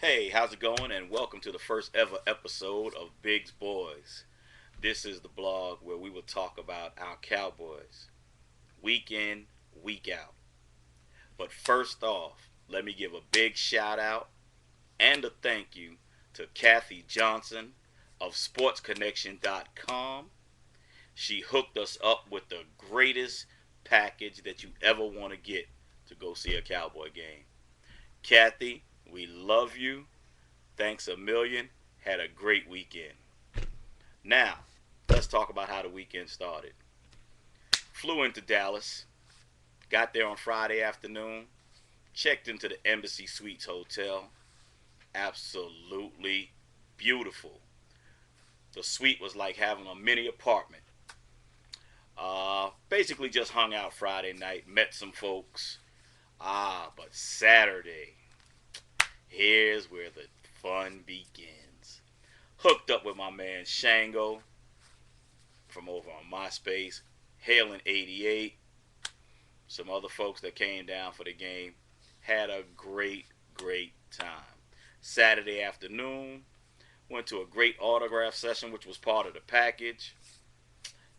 Hey, how's it going? And welcome to the first ever episode of Big's Boys. This is the blog where we will talk about our Cowboys week in, week out. But first off, let me give a big shout out and a thank you to Kathy Johnson of SportsConnection.com. She hooked us up with the greatest package that you ever want to get to go see a Cowboy game. Kathy, we love you. Thanks a million. Had a great weekend. Now, let's talk about how the weekend started. Flew into Dallas, got there on Friday afternoon, checked into the Embassy Suites Hotel. Absolutely beautiful. The suite was like having a mini apartment. Basically just hung out Friday night, met some folks. But Saturday, here's where the fun begins. Hooked up with my man Shango from over on MySpace, Hailing 88, some other folks that came down for the game. Had a great time. Saturday afternoon, went to a great autograph session, which was part of the package.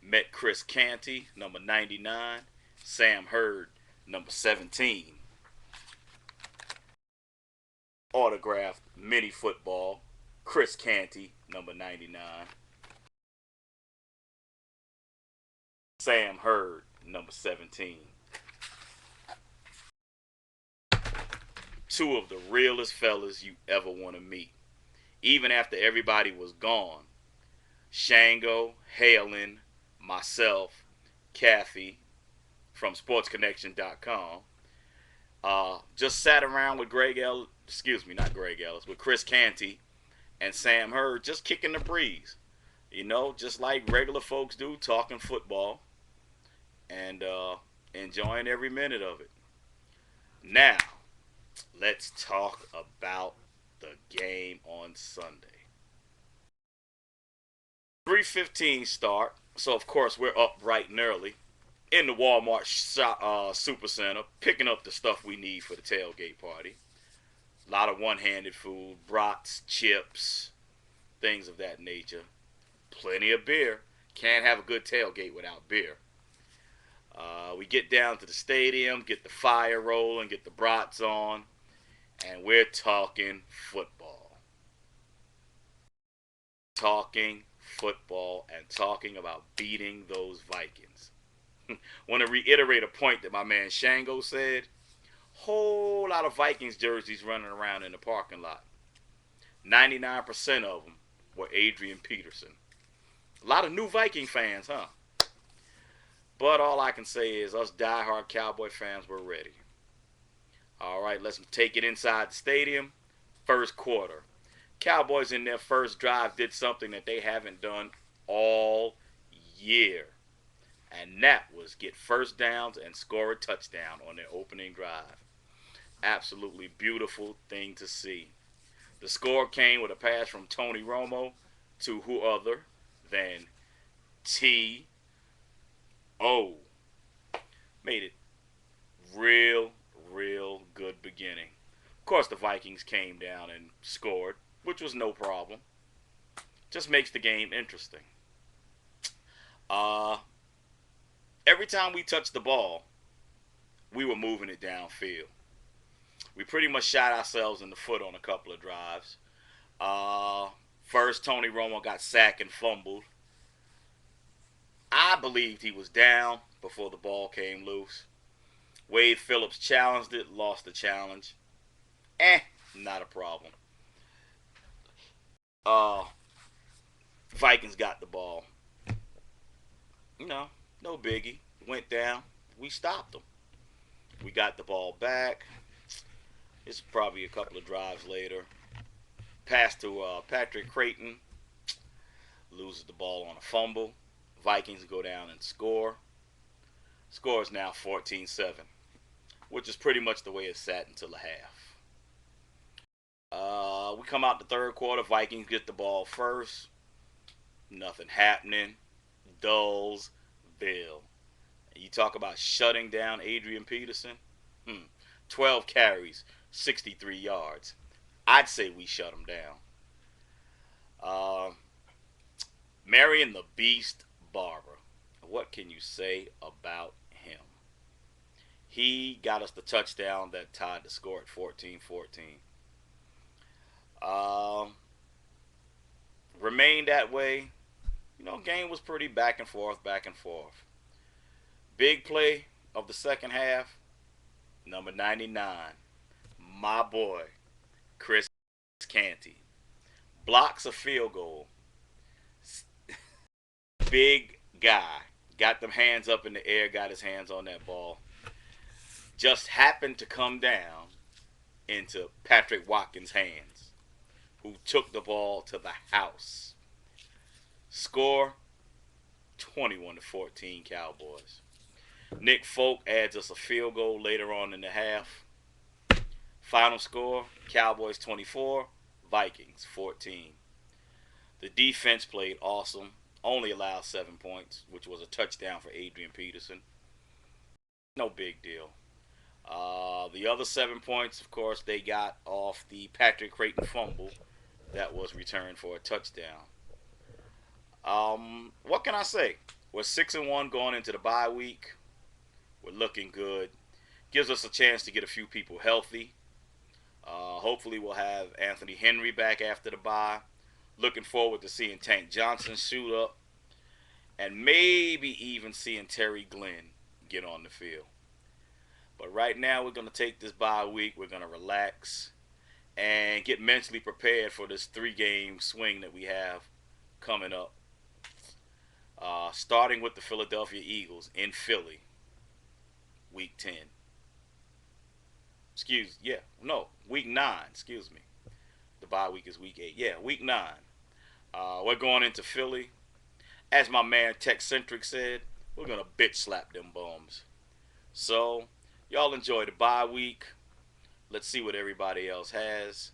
Met Chris Canty, number 99, Sam Hurd, number 17. Autographed mini football, Chris Canty, number 99, Sam Hurd, number 17. Two of the realest fellas you ever want to meet. Even after everybody was gone, Shango, Halen, myself, Kathy from SportsConnection.com just sat around with not Greg Ellis, with Chris Canty and Sam Hurd, just kicking the breeze. You know, just like regular folks do, talking football and enjoying every minute of it. Now, let's talk about the game on Sunday. 3:15 start, so of course we're up bright and early in the Walmart Super Center, picking up the stuff we need for the tailgate party. A lot of one-handed food, brats, chips, things of that nature. Plenty of beer. Can't have a good tailgate without beer. We get down to the stadium, get the fire rolling, get the brats on, and we're talking football. Talking football and talking about beating those Vikings. Want to reiterate a point that my man Shango said. Whole lot of Vikings jerseys running around in the parking lot. 99% of them were Adrian Peterson. A lot of new Viking fans, huh? But all I can say is us diehard Cowboy fans were ready. All right, let's take it inside the stadium. First quarter. Cowboys in their first drive did something that they haven't done all year. And that was get first downs and score a touchdown on their opening drive. Absolutely beautiful thing to see. The score came with a pass from Tony Romo to who other than T.O. Made it real good beginning. Of course, the Vikings came down and scored, which was no problem. Just makes the game interesting. Uh, every time we touched the ball, we were moving it downfield. We pretty much shot ourselves in the foot on a couple of drives. Uh, First, Tony Romo got sacked and fumbled. I believed he was down before the ball came loose. Wade Phillips challenged it, lost the challenge. Not a problem. Uh, Vikings got the ball. No, no biggie. Went down. We stopped them. We got the ball back. It's probably a couple of drives later. Pass to Patrick Creighton. Loses the ball on a fumble. Vikings go down and score. Score is now 14-7, which is pretty much the way it sat until the half. We come out the third quarter. Vikings get the ball first. Nothing happening. Dulls Bill. You talk about shutting down Adrian Peterson. 12 carries, 63 yards. I'd say we shut them down. Uh, Marion the Beast Barber. What can you say about him? He got us the touchdown that tied the score at 14-14. Um, Remained that way. Game was pretty back and forth, back and forth. Big play of the second half, number 99, my boy, Chris Canty. Blocks a field goal. Big guy. Got them hands up in the air, got his hands on that ball. Just happened to come down into Patrick Watkins' hands, who took the ball to the house. Score 21-14 Cowboys. Nick Folk adds us a field goal later on in the half. Final score Cowboys 24, Vikings 14. The defense played awesome. Only allowed 7 points, which was a touchdown for Adrian Peterson. No big deal. The other 7 points, of course, they got off the Patrick Creighton fumble that was returned for a touchdown. What can I say? We're 6-1 going into the bye week. We're looking good. Gives us a chance to get a few people healthy. Hopefully, we'll have Anthony Henry back after the bye. Looking forward to seeing Tank Johnson shoot up, and maybe even seeing Terry Glenn get on the field. But right now, we're going to take this bye week. We're going to relax and get mentally prepared for this 3-game swing that we have coming up. Starting with the Philadelphia Eagles in Philly, week 10. Week 9, excuse me. The bye week is week 8. Yeah, week 9. We're going into Philly. As my man Techcentric said, we're going to bitch slap them bums. So, y'all enjoy the bye week. Let's see what everybody else has.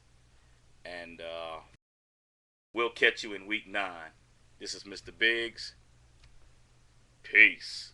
And we'll catch you in week 9. This is Mr. Biggs. Peace.